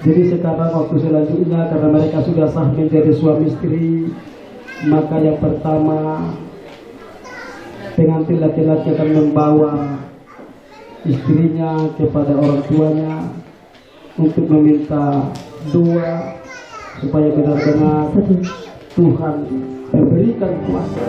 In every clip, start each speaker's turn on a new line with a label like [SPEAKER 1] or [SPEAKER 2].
[SPEAKER 1] Jadi sekarang waktu selanjutnya, karena mereka sudah sah menjadi suami istri, maka yang pertama pengantin laki-laki akan membawa istrinya kepada orang tuanya untuk meminta doa supaya benar-benar Tuhan memberikan kuasa.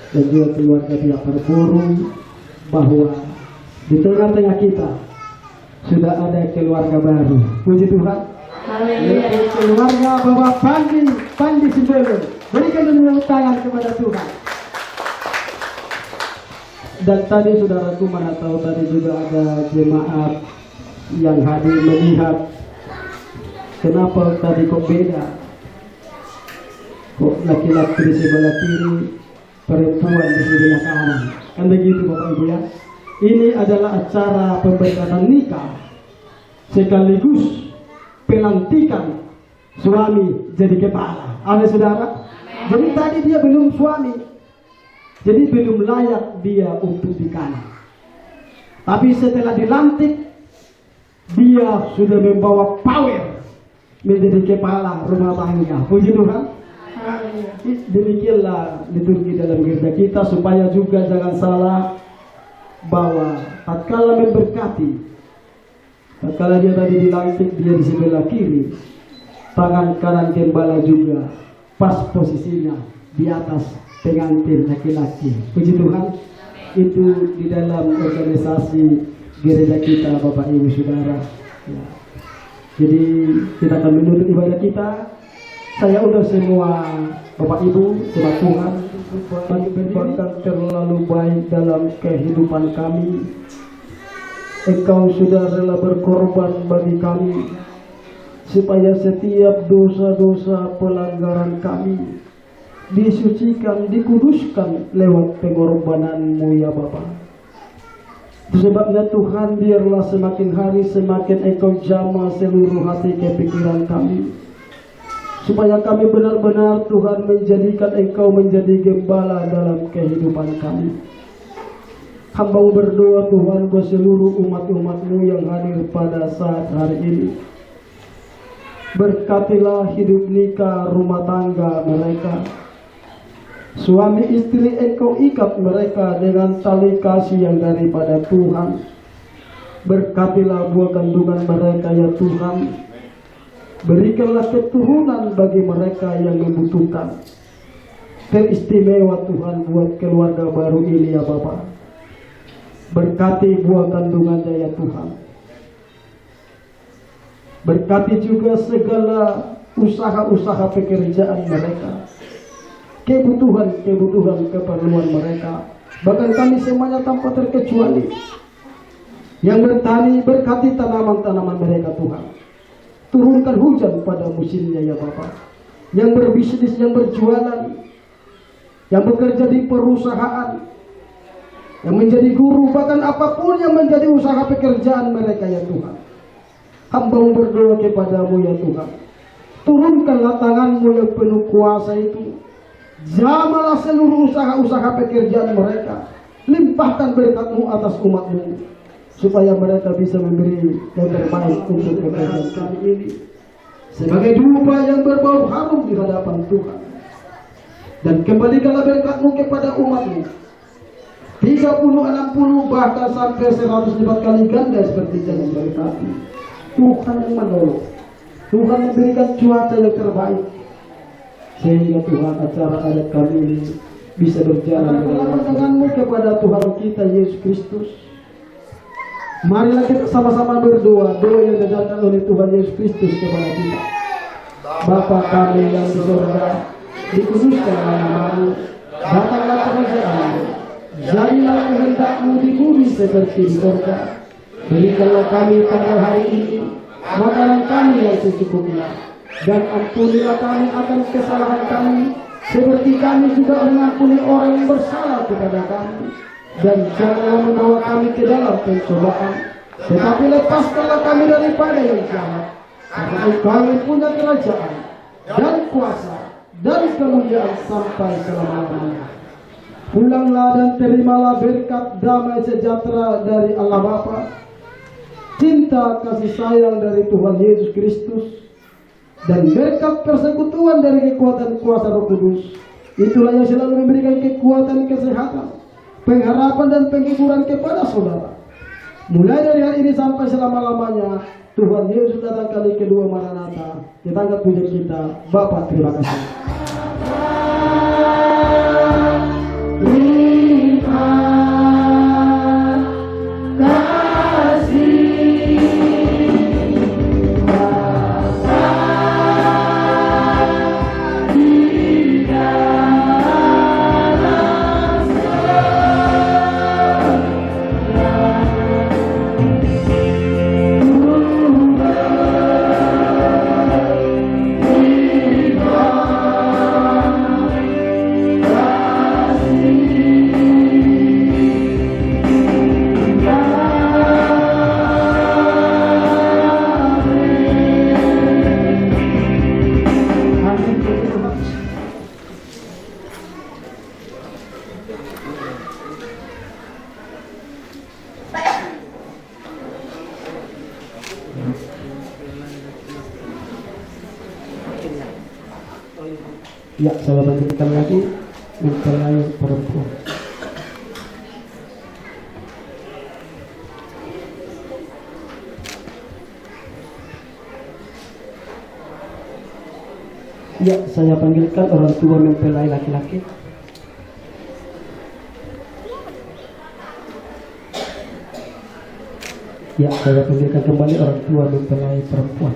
[SPEAKER 1] Dan juga keluarga pihak berburu bahwa di tengah-tengah kita sudah ada keluarga baru. Puji Tuhan. Yaitu keluarga Bapak Pandi Simbolo. Berikan tepuk tangan kepada Tuhan. Dan tadi saudaraku mana tahu tadi juga ada jemaat yang hadir melihat kenapa tadi kok beda, kok laki-laki di sebelah kiri, perempuan di sebelah kanan. Kan begitu Bapak Ibu ya. Ini adalah acara pemberkatan nikah sekaligus pelantikan suami jadi kepala. Ada saudara? Jadi tadi dia belum suami, jadi belum layak dia untuk dikalah. Tapi setelah dilantik, dia sudah membawa power menjadi kepala rumah tangga. Puji Tuhan. Demikianlah liturgi dalam gereja kita, supaya juga jangan salah bahwa tatkala memberkati, tatkala dia tadi dilantik, dia di sebelah kiri, tangan kanan gembala juga pas posisinya di atas pengantin laki-laki. Puji Tuhan. Itu di dalam organisasi gereja kita Bapak Ibu Saudara ya. Jadi kita akan menutup ibadah kita. Saya undang semua Bapak Ibu, jemaat Tuhan, bagi berkat terlalu baik dalam kehidupan kami. Engkau sudah rela berkorban bagi kami, supaya setiap dosa-dosa pelanggaran kami disucikan, dikuduskan lewat pengorbanan-Mu ya Bapa. Sebabnya Tuhan, biarlah semakin hari semakin Engkau jamah seluruh hati kepikiran kami, supaya kami benar-benar Tuhan menjadikan Engkau menjadi gembala dalam kehidupan kami. Hamba berdoa Tuhan buat seluruh umat-umat-Mu yang hadir pada saat hari ini. Berkatilah hidup nikah rumah tangga mereka. Suami istri Engkau ikat mereka dengan tali kasih yang daripada Tuhan. Berkatilah buah kandungan mereka ya Tuhan. Berikanlah keturunan bagi mereka yang membutuhkan. Teristimewa Tuhan buat keluarga baru ini ya Bapa. Berkati buah kandungannya ya Tuhan. Berkati juga segala usaha-usaha pekerjaan mereka. Kebutuhan keperluan mereka. Bahkan kami semuanya tanpa terkecuali. Yang bertani, berkati tanaman-tanaman mereka Tuhan. Turunkan hujan pada musimnya ya Bapa. Yang berbisnis, yang berjualan, yang bekerja di perusahaan, yang menjadi guru, bahkan apapun yang menjadi usaha pekerjaan mereka ya Tuhan. Hamba berdoa kepadamu ya Tuhan. Turunkanlah tanganmu yang penuh kuasa itu. Jamalah seluruh usaha-usaha pekerjaan mereka. Limpahkan berkat-Mu atas umat-Mu, supaya mereka bisa memberi yang terbaik untuk pekerjaan kami ini, sebagai dupa yang berbau harum di hadapan Tuhan. Dan kembalikanlah berkat-Mu kepada umat-Mu, 30, 60, bahkan sampai 104 kali ganda seperti janji berkati. Tuhan yang menolong, Tuhan memberikan cuaca yang terbaik, sehingga Tuhan acara adat kami ini bisa berjalan dengan kepada Tuhan kita Yesus Kristus. Marilah kita sama-sama berdoa, doa yang diajarkan oleh Tuhan Yesus Kristus kepada kita. Bapa kami yang di surga, dikuduskan nama-Mu, datanglah kerajaan-Mu, jadilah kehendak-Mu di bumi seperti di surga. Berikanlah kami pada hari ini makanan kami yang secukupnya, dan ampunilah kami akan kesalahan kami, seperti kami juga mengampuni orang yang bersalah kepada kami. Dan janganlah membawa kami ke dalam pencobaan, tetapi lepaskanlah kami daripada yang jahat. Karena Engkau yang punya kerajaan dan kuasa dan kemuliaan sampai selama-lamanya. Pulanglah dan terimalah berkat damai sejahtera dari Allah Bapa, cinta kasih sayang dari Tuhan Yesus Kristus, dan berkat persekutuan dari kekuatan kuasa Roh Kudus. Itulah yang selalu memberikan kekuatan, kesehatan, pengharapan dan penghiburan kepada saudara. Mulai dari hari ini sampai selama-lamanya, Tuhan Yesus datang kali kedua, Maranatha. Kita angkat pujian kita. Bapa, terima kasih. Ya, saya lanjutkan lagi mempelai perempuan. Ya, saya panggilkan orang tua mempelai laki-laki. Ya, saya panggilkan kembali orang tua mempelai perempuan.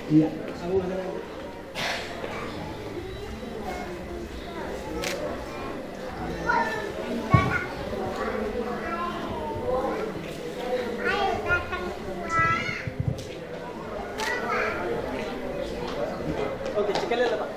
[SPEAKER 1] Iya. Oke, sekali lah Pak.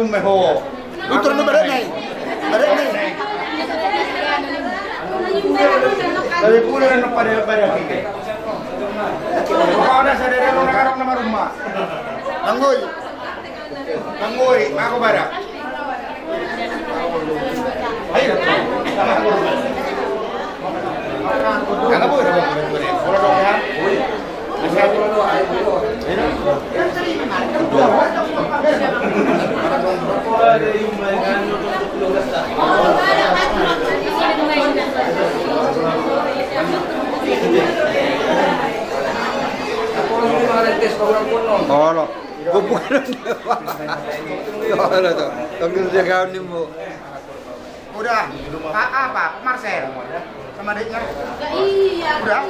[SPEAKER 2] meho.
[SPEAKER 3] Utur nu berenai.
[SPEAKER 2] Dari pulang pada kita. Kau ada sadar orang nama rumah.
[SPEAKER 3] Anggoy.
[SPEAKER 2] Anggoy, aku barak. Ayo, sama aku. Kenapa boleh boleh? Boleh dong ya. Masih boleh dong.
[SPEAKER 3] Oh, no. Bukan. Kalau tuh, tapi jaga nih bu.
[SPEAKER 2] Udah. Apa? Marcel. Sama adiknya.
[SPEAKER 4] Iya.
[SPEAKER 2] Udah.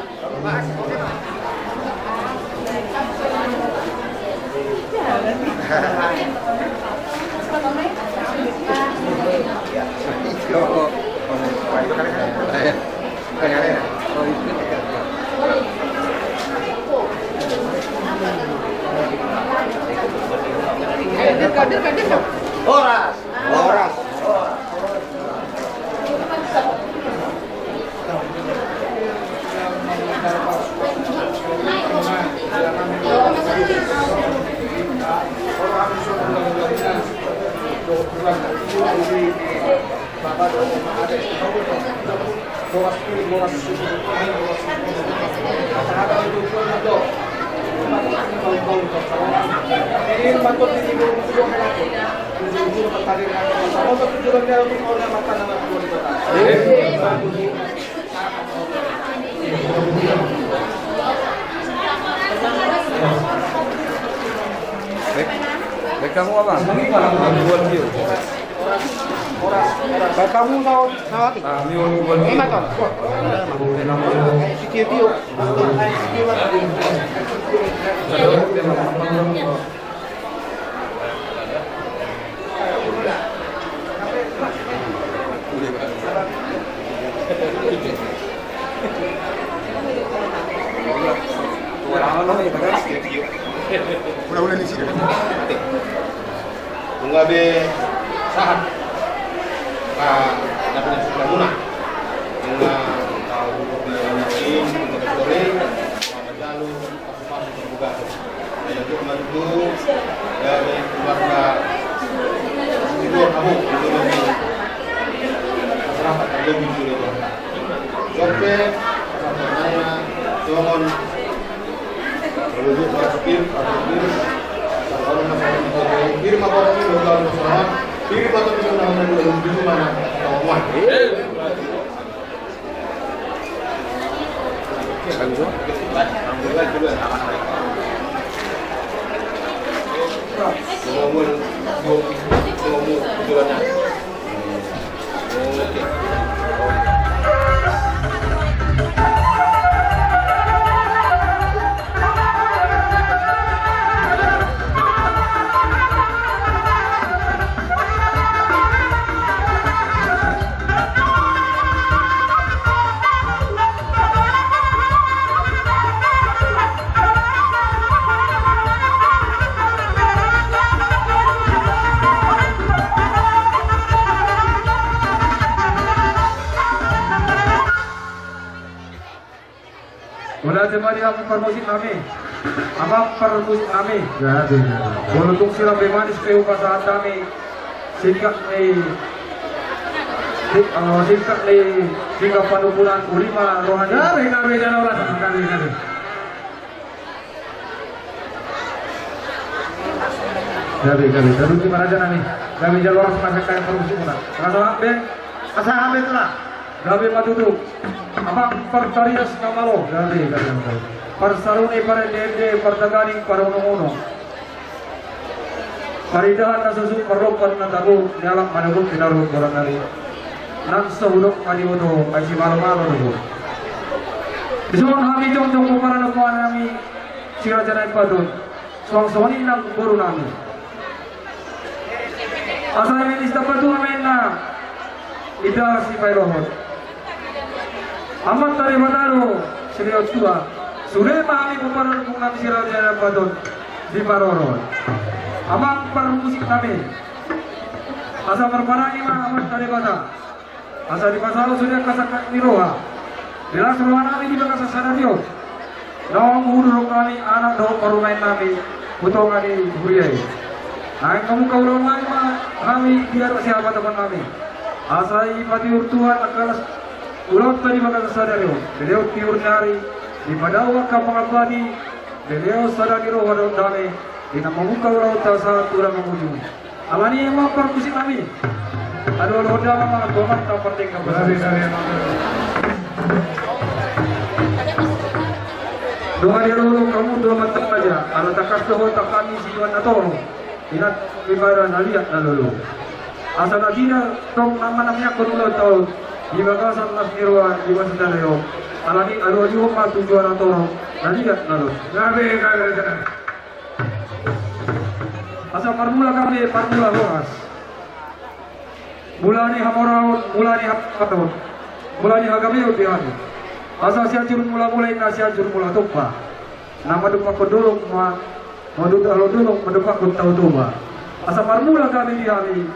[SPEAKER 2] Horas.
[SPEAKER 3] Baik kamu apa? Buat view.
[SPEAKER 2] Kamu sawati.
[SPEAKER 3] Buat view.
[SPEAKER 2] Maton. Video.
[SPEAKER 3] Udah di sini.
[SPEAKER 2] Mengabe sahat. Dapat sebelah guna. Dengan tahu ini sore Jalu pas terbuka. Saya untuk membantu dari keluarga tidur kamu itu lebih masyarakat lebih sulit. Oke, saya mohon menuju parkir, kalau masyarakat kirim apa lagi kalau bersama kirim atau bisa menahan dulu di mana kawan.
[SPEAKER 5] Wala jemari ang permusik kami. Abang permusik kami. Jadi. Untuk sila bemanis kayo pasahan kami. Singkat singkat panupulan ulima rohani. Kami jangan orang sama kami. Jadi. Terus gimana aja nih? Kami jalur sepanjang kain permusik mana? Masalah be, masalah be lah. Kami maduduk. Abang pertarias kamalo. Jadi. Persaruni para DMD pertaganing para uno-uno. Paridahan na susuk perlopan na tabu nialang manugok tinarong barangari. Nan sahudok maniwono ay si malo-malo nubo. Bisuan kami jong-jong para nakuha nami si Raja Naik Padun. Suang-suangin ng guru namin. Asa namin istapatu namin na ida si Pairohot. Amat dari Mataro, Sri Otua. Sudah kami pemeran kungam si Raja Naik Padun di Paroron. Amang permusik kami asa berparangi mah amat tadi kata asa di pasal sudah kasakat miroha bila seluruh kami di bakal sasadario dong udur kami anak dong perumah kami putung kami huriai nah kamu kau mah kami biar siapa teman kami asa ipati urtuan akalas ulot tadi bakal sasadario beliau tiur nyari di padawa kapangabadi beliau sadadiro wadon dame dina membuka ulau tasa turang memuju alani emang perkusi kami aduh roda mama tomat tak penting kembali doa dia lalu kamu dua mata aja ala takas doa tak kami siwan atau inat ibadah naliat lalu asal nadina tong nama-namanya konulo tau di bakasan mas nirwa di masjid leo alani aduh juga mah tujuan atau naliat lalu gabe asal parmula kami parmula horas mulani hamoraun mulani hapatun mulani hagabiu dihani asal siajur mula-mula ina siajur mula tupa nama dupa kodulung ma maduta halodulung madupa kuntau tuba asal parmula kami dihani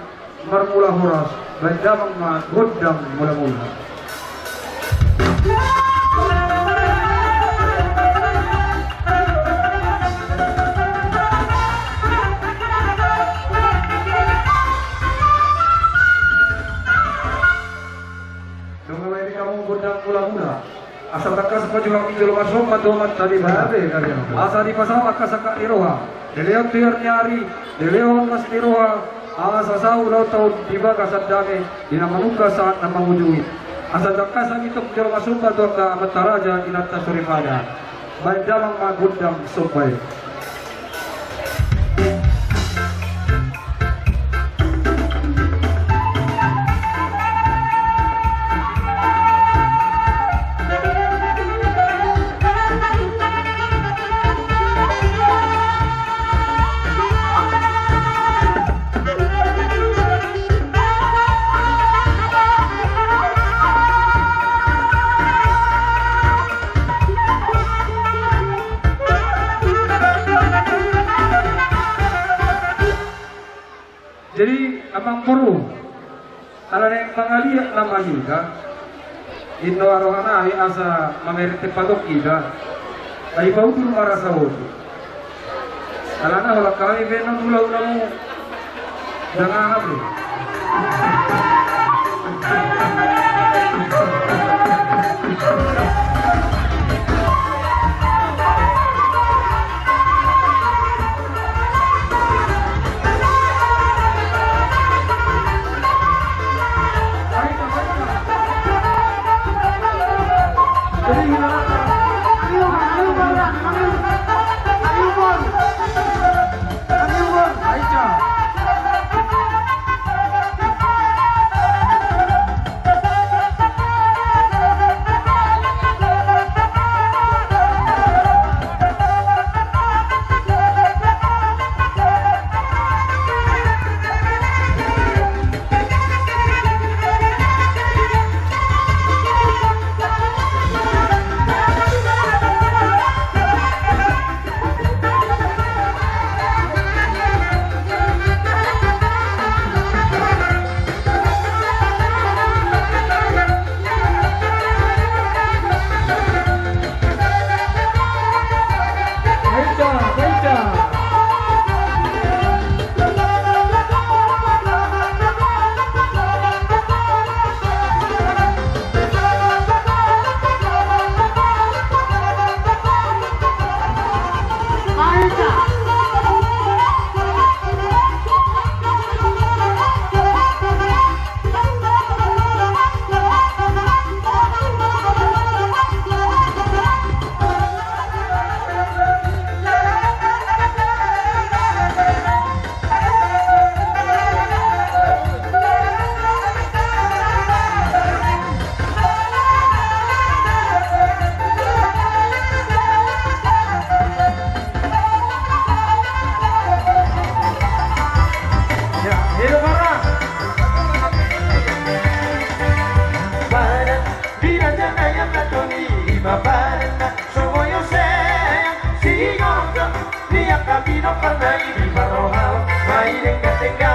[SPEAKER 5] marmula horas bendamang ma godam mula-mula mula-mula asal takas pajuang itu masuk madomat tadi babe asal di pasal akasaka iroha deleo tiar nyari deleo mas iroha asal sau lau tau tiba kasat dame dina manuka saat nama wujud asal takas itu jero masuk atau ka mataraja inata surifada bandamang magudam sopai jadi abang peru ala yang pangaliak nama juga inno arohana hi asa mamerite padok ida ay pautur marasa hotu alana wala kami beno tulau namu jangan habu
[SPEAKER 4] camino para ir y para rojar, va a ir en que tenga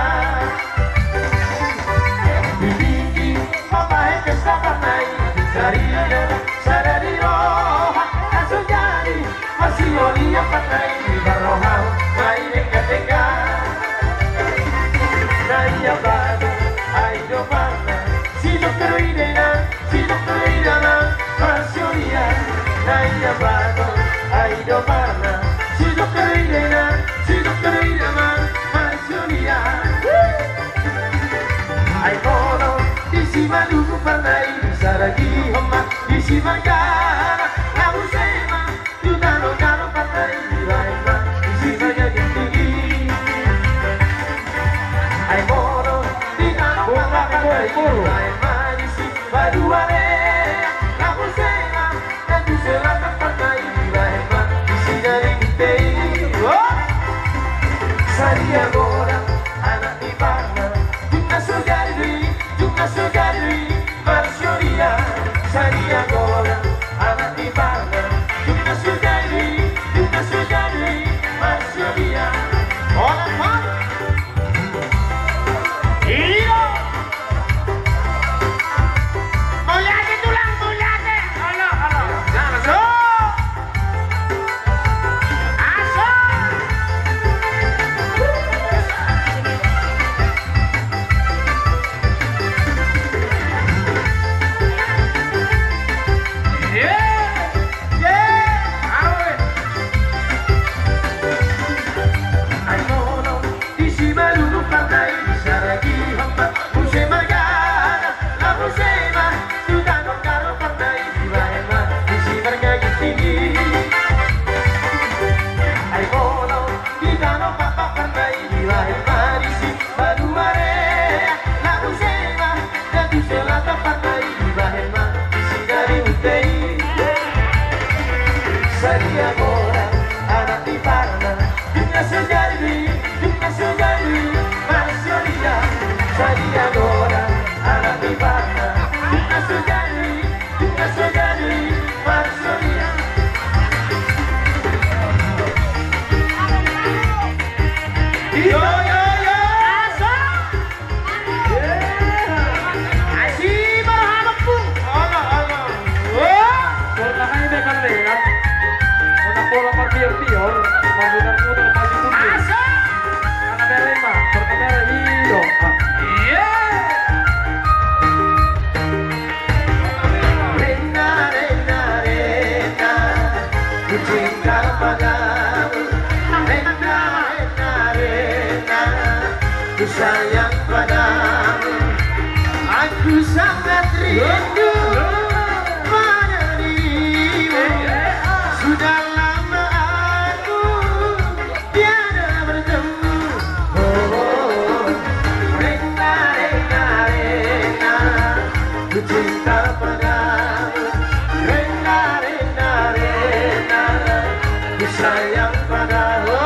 [SPEAKER 4] isi maluku panai saragi homa isi magana kamu sema yudano kano panai raima isi magagi tinggi ai moro di kano panai raima isi baduare kamu sema dan tu selatan panai raima isi dari gitei sari agora anak di mana Junta sugari, Marjoria, sari agora, anak di mana? Junta sugari, Marjoria. Orang mana? Iya. Mulyadi tulang, mulyadi. Halo. Jangan so. Sayang padamu, aku sangat rindu pada dirimu. Sudah lama aku tiada bertemu. Rena, ku cinta padamu. Rena, ku sayang padamu.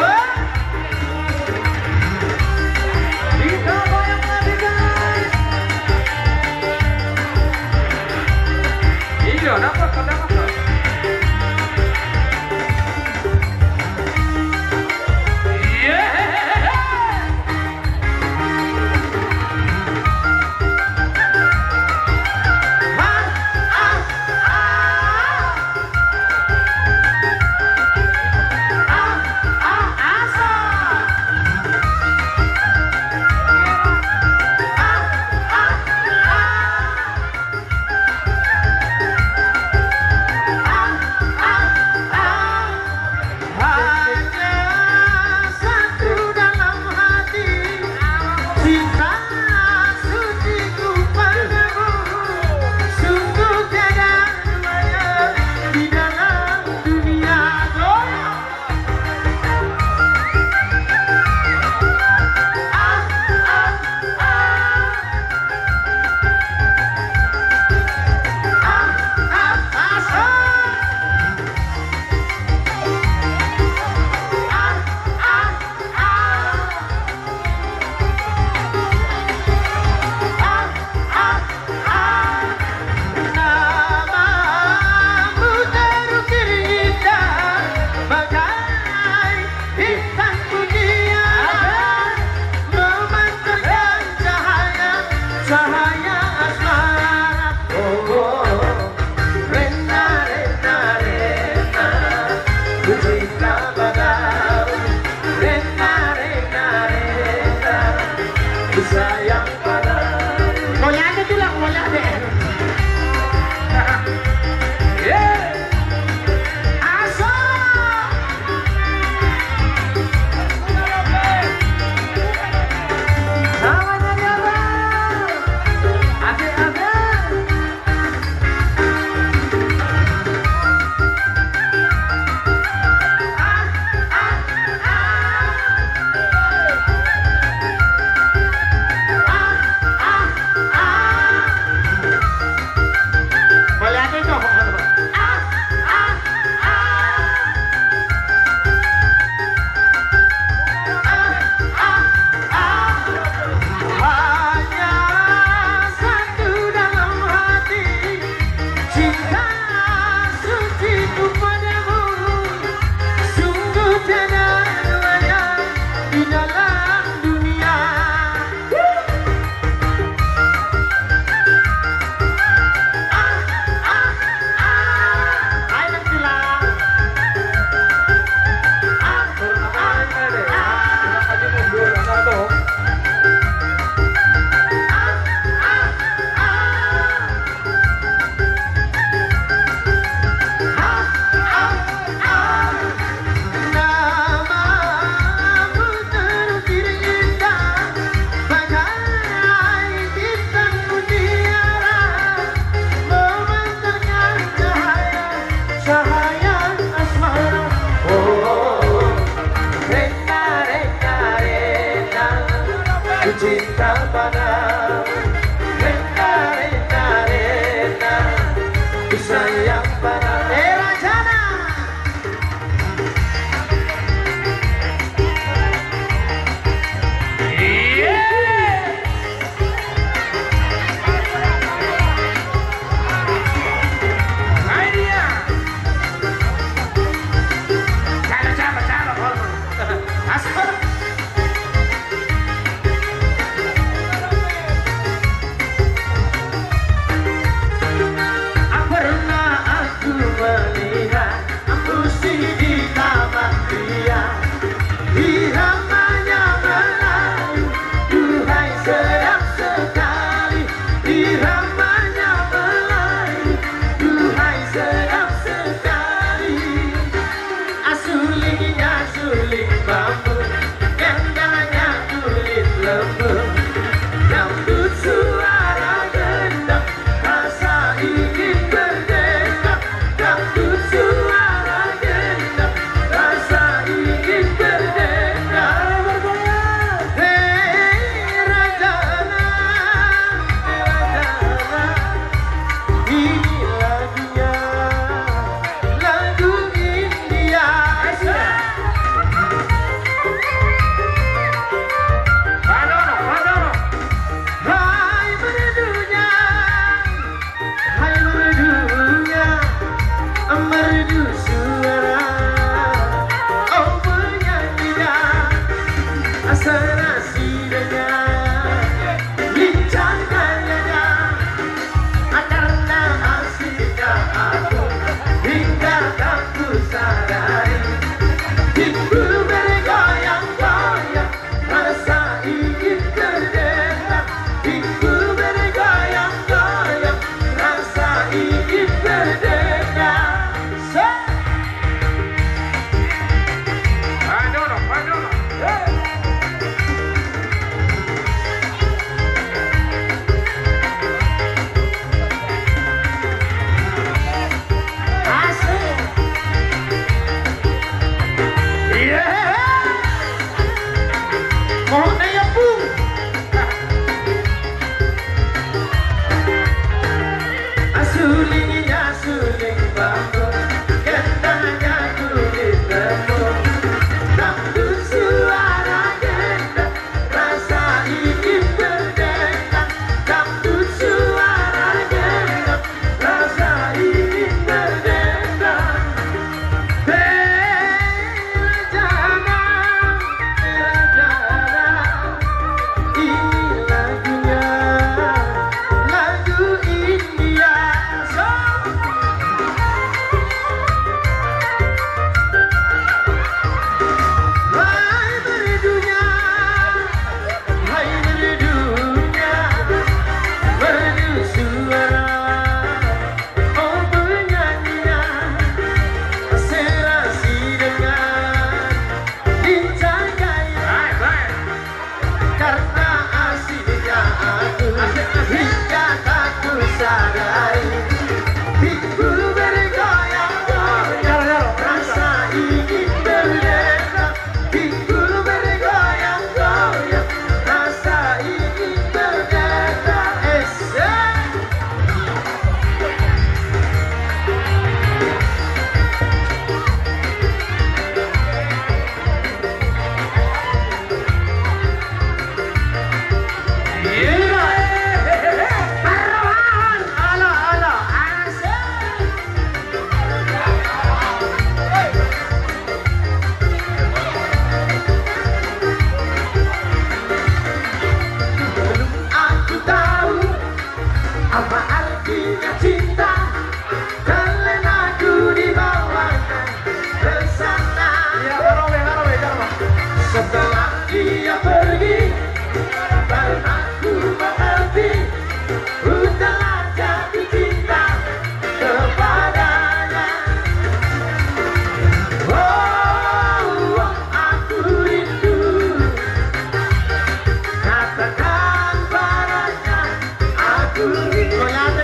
[SPEAKER 4] aku goyang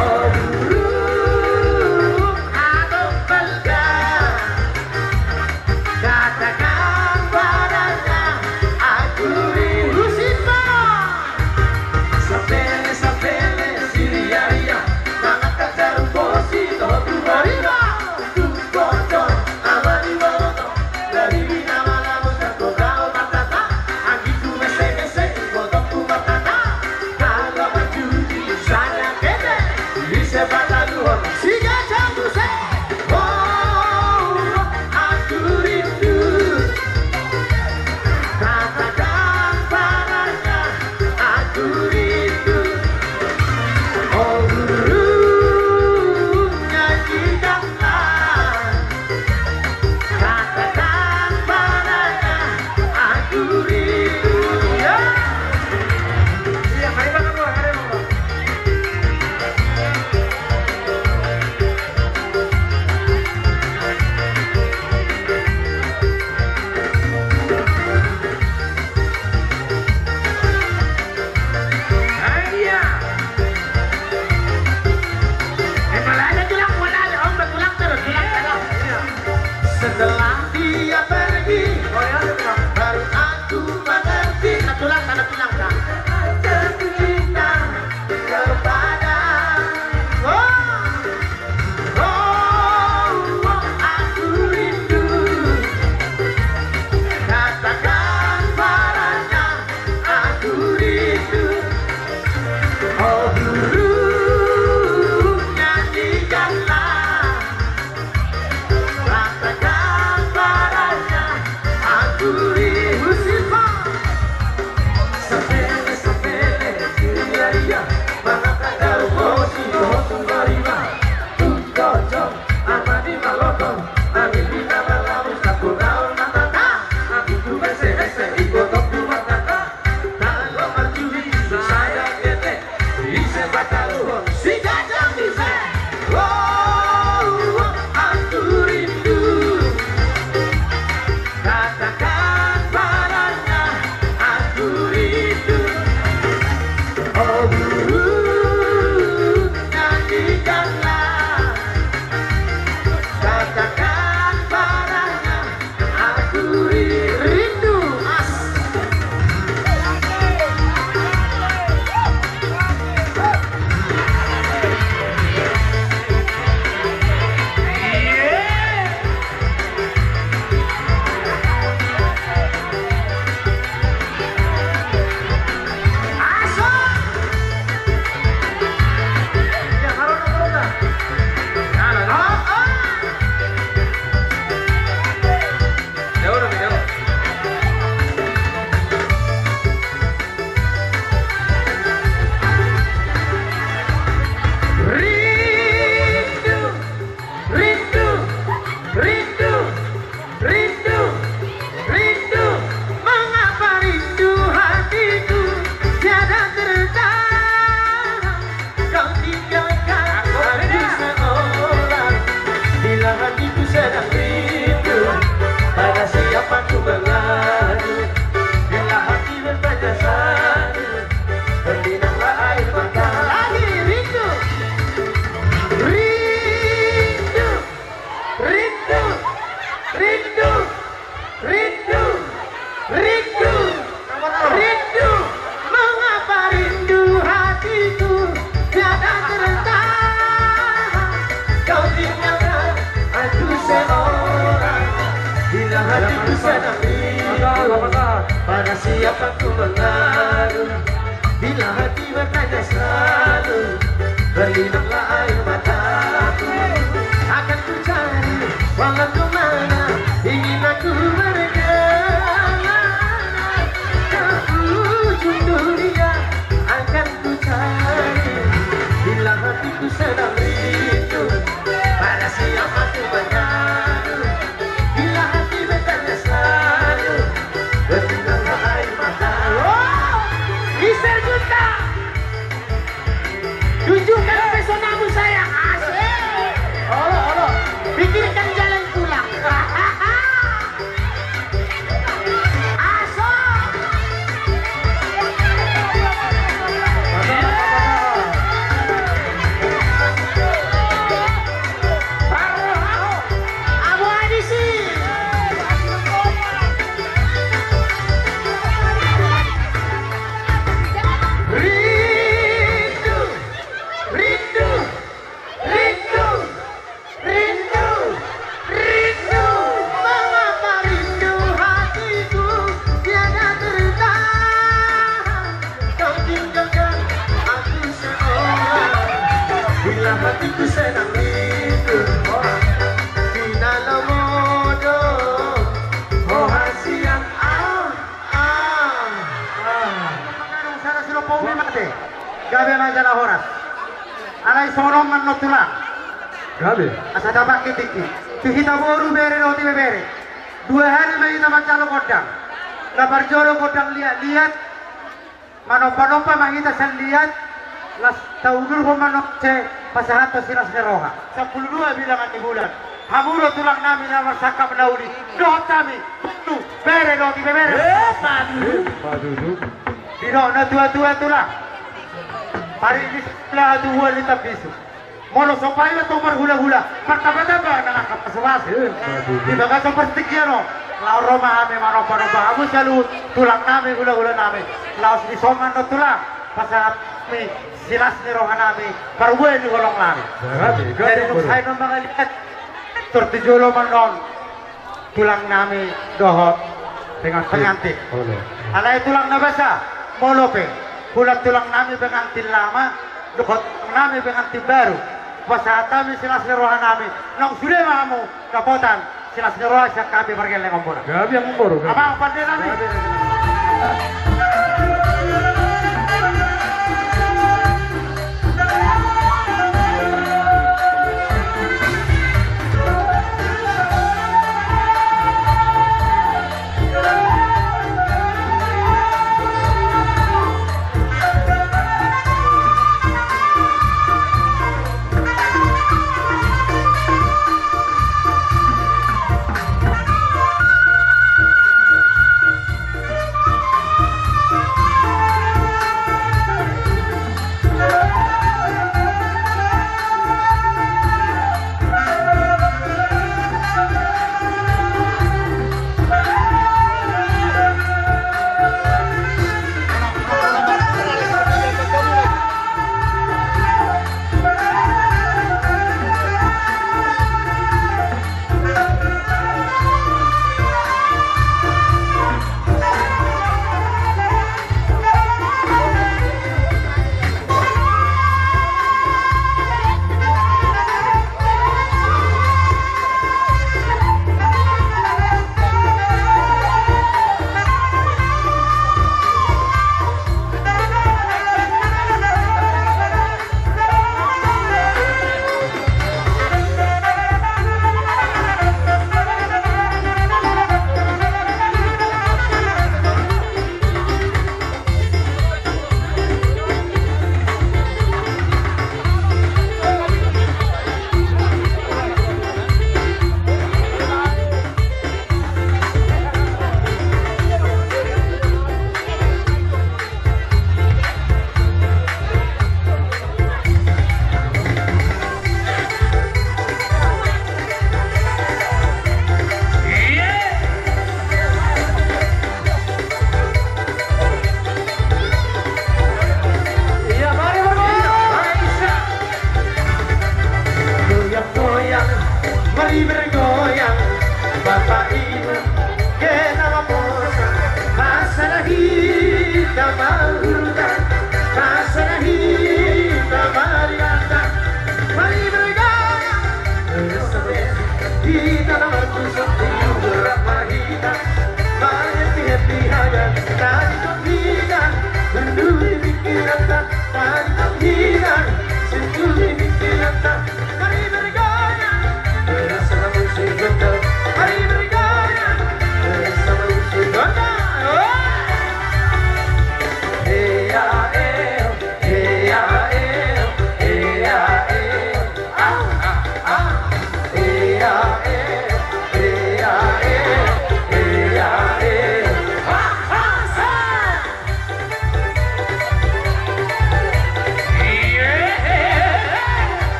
[SPEAKER 4] oh burung atau pelga katakan padanya aku rindu Siva sapele siria mangkat jarum bosi no tu mariba tu koto amani moto dari bina malam satu kau matata agitu mese kotoku matata kalau maju di sana kete bisa bataluan siga jambu se oh aku rindu katakan padanya aku rindu oh burung nyanyikanlah katakan padanya aku rindu ya iya hari makan luar hari makan iya malah ada tulang wala ada om tulang terus setelah dia pergi baru aku mengerti ada tulang kan jatuh cinta kepada aku rindu katakan padanya aku rindu oh burung nyanyikanlah katakan padanya aku rindu Siva sapele siria mangkat jarum bosi no tu mariba tu koto amani maloto ami bina malam satu kau matata aku tu mese ikut tu matata kalau maju di saya kete bisa bataluan si gajah bisa oh aku rindu katakan padanya aku rindu oh burung nyanyikanlah katakan padanya aku rindu as Rindu, mengapa rindu hatiku tiada tertahan kau tinggalkan aku seorang bila hatiku sedang rindu pada siapa ku mengadu bila hati bertanya satu berlinanglah air mata lagi rindu mengapa rindu hatiku tiada tertahan kau tinggalkan aku seorang bila hatiku sedang rindu pada siapa ku mengadu bila hati bertanya selalu berlinanglah air mataku akan ku cari walau kemana ingin aku berjalan ke ujung dunia akan ku cari bila hatiku sedang rindu pada siapa ku mengadu bila hati bertanya selalu berlinanglah air mataku Mister Junta tunjukkan pesonamu sayang asik pikirkan jalan pulang hatiku sedang rindu Pinalamodo Oh hasiang Magandang sana sila po umimate Gabi majalah horas Alay sorong man no tulak
[SPEAKER 5] Gabi.
[SPEAKER 4] Asa dapat kitiki Tuhita boru bere roti bebere 2 hari may kita mancalo kodang Lapar joro kodang lihat Manompa-nompa makita sa lihat Las taunur ko manokce Pasahat to sinas ni Roha 12 bilangan ni bulan Hamuro tulang namin na marsakap na uli Dohot kami Patu Bere roti bebere
[SPEAKER 5] Paduduk.
[SPEAKER 4] Dino na dua-dua tulang Parinis lah dua lita piso Mono sopay na tumar hula-hula Pagkaba-taba nakakapasuwas Di baga seperti kiano Lauro mahami manompa-nompa Amo sa luhut Tulang namin hula-hula namin Laos ni Soman no tulang Pasahat mi silas ni Roha namin Karubuhay ni golong namin
[SPEAKER 5] Gabi.
[SPEAKER 4] Jadi nung
[SPEAKER 5] Gabi.
[SPEAKER 4] say ng mga lihat Tortijulo man nun Tulang namin dohot Pengantin
[SPEAKER 5] Oleh.
[SPEAKER 4] Alay tulang na basa Molope Kulat tulang namin pengantin lama Dukot namin pengantin baru Pasahat namin silas ni Roha namin Nung sudah mamu kapotan Silas ni Roha siya kami bargel ng ombora
[SPEAKER 5] Gabi ang umboro. Gabi.
[SPEAKER 4] Apa ang pandai namin?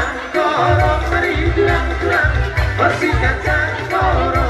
[SPEAKER 4] cangkoro, mari jurang-jurang bersihkan cangkoro.